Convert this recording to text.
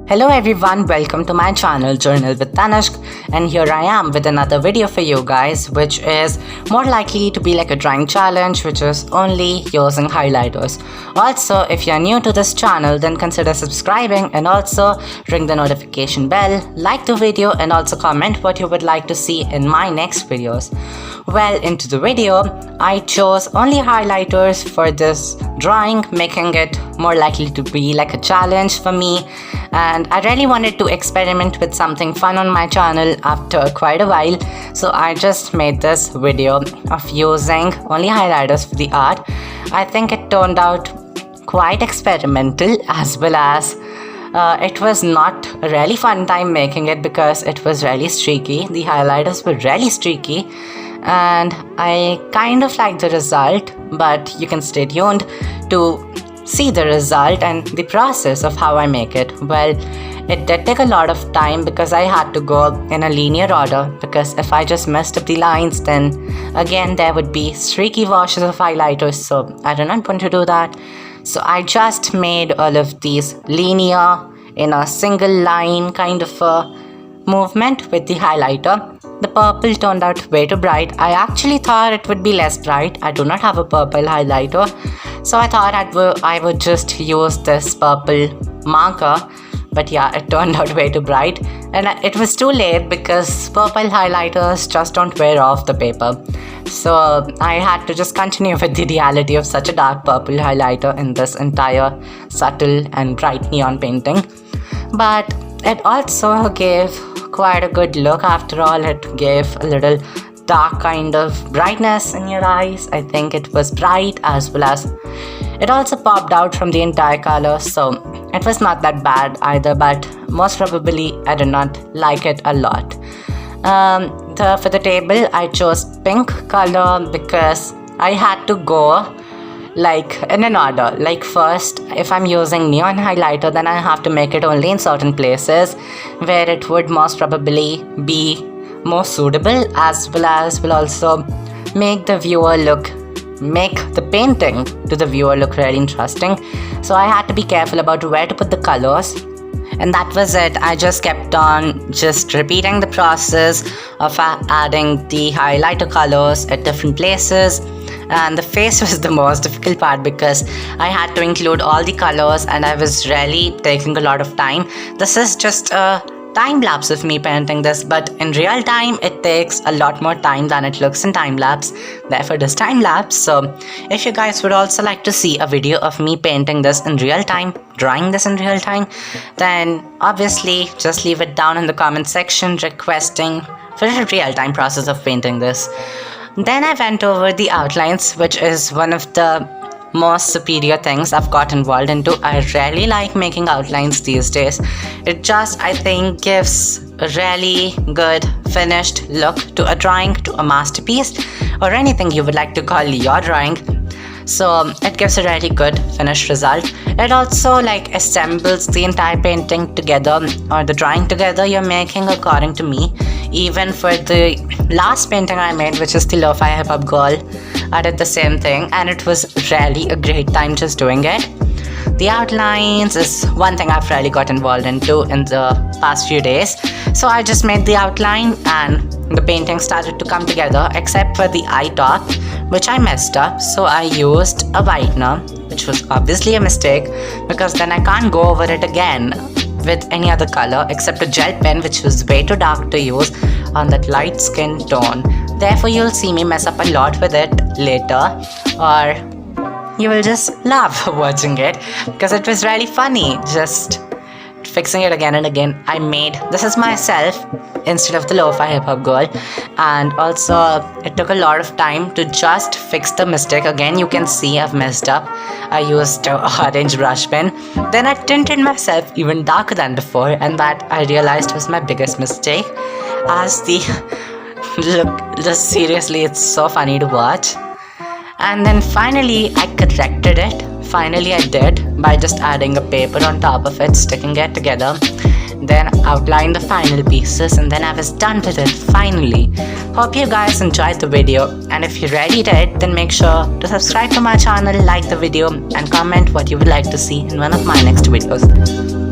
Hello everyone, welcome to my channel Journal with Tanishq, and here I am with another video for you guys, which is more likely to be like a drawing challenge, which is only using highlighters. Also, if you're new to this channel, then consider subscribing and also ring the notification bell, like the video and also comment what you would like to see in my next videos. Well, into the video, I chose only highlighters for this drawing, making it more likely to be like a challenge for me. And I really wanted to experiment with something fun on my channel after quite a while, so I just made this video of using only highlighters for the art. I think it turned out quite experimental, as well as it was not a really fun time making it because it was really streaky. The highlighters were really streaky and I kind of like the result, but you can stay tuned to see the result and the process of how I make it. Well, it did take a lot of time because I had to go in a linear order, because if I just messed up the lines, then again there would be streaky washes of highlighters, so I do not want to do that. So I just made all of these linear in a single line kind of a movement with the highlighter. The purple turned out way too bright. I actually thought it would be less bright. I do not have a purple highlighter, so I thought I would just use this purple marker. But yeah, it turned out way too bright, and it was too late because purple highlighters just don't wear off the paper. So I had to just continue with the reality of such a dark purple highlighter in this entire subtle and bright neon painting. But it also gave quite a good look. After all, it gave a little dark kind of brightness in your eyes. I think it was bright, as well as it also popped out from the entire color, so it was not that bad either, but most probably I did not like it a lot. For the table, I chose pink color because I had to go like in an order. Like first, if I'm using neon highlighter, then I have to make it only in certain places where it would most probably be more suitable, as well as will also make the painting to the viewer look really interesting. So I had to be careful about where to put the colors, and that was it. I just kept on just repeating the process of adding the highlighter colors at different places. And the face was the most difficult part because I had to include all the colors and I was really taking a lot of time. This is just a time lapse of me painting this, but in real time it takes a lot more time than it looks in time lapse. Therefore this time lapse. So if you guys would also like to see a video of me painting this in real time, drawing this in real time, then obviously just leave it down in the comment section requesting for a real time process of painting this. Then I went over the outlines, which is one of the most superior things I've got involved into. I really like making outlines these days. It just, I think, gives a really good finished look to a drawing, to a masterpiece, or anything you would like to call your drawing. So it gives a really good finished result. It also like assembles the entire painting together, or the drawing together you're making, according to me. Even for the last painting I made, which is the Lo-Fi Hip Hop Girl, I did the same thing and it was really a great time just doing it. The outlines is one thing I've really got involved into in the past few days. So I just made the outline and the painting started to come together, except for the eye top, which I messed up. So I used a whitener, which was obviously a mistake because then I can't go over it again with any other color except a gel pen, which was way too dark to use on that light skin tone. Therefore you'll see me mess up a lot with it later, or you will just laugh watching it because it was really funny just fixing it again and again. I made this is myself instead of the Lo-Fi Hip Hop Girl, and also it took a lot of time to just fix the mistake. Again, you can see I've messed up. I used an orange brush pen, then I tinted myself even darker than before, and that I realized was my biggest mistake. As the look, just seriously, it's so funny to watch. And then finally I corrected it. Finally I did, by just adding a paper on top of it, sticking it together, then outlined the final pieces, and then I was done with it finally. Hope you guys enjoyed the video, and if you really did, then make sure to subscribe to my channel, like the video and comment what you would like to see in one of my next videos.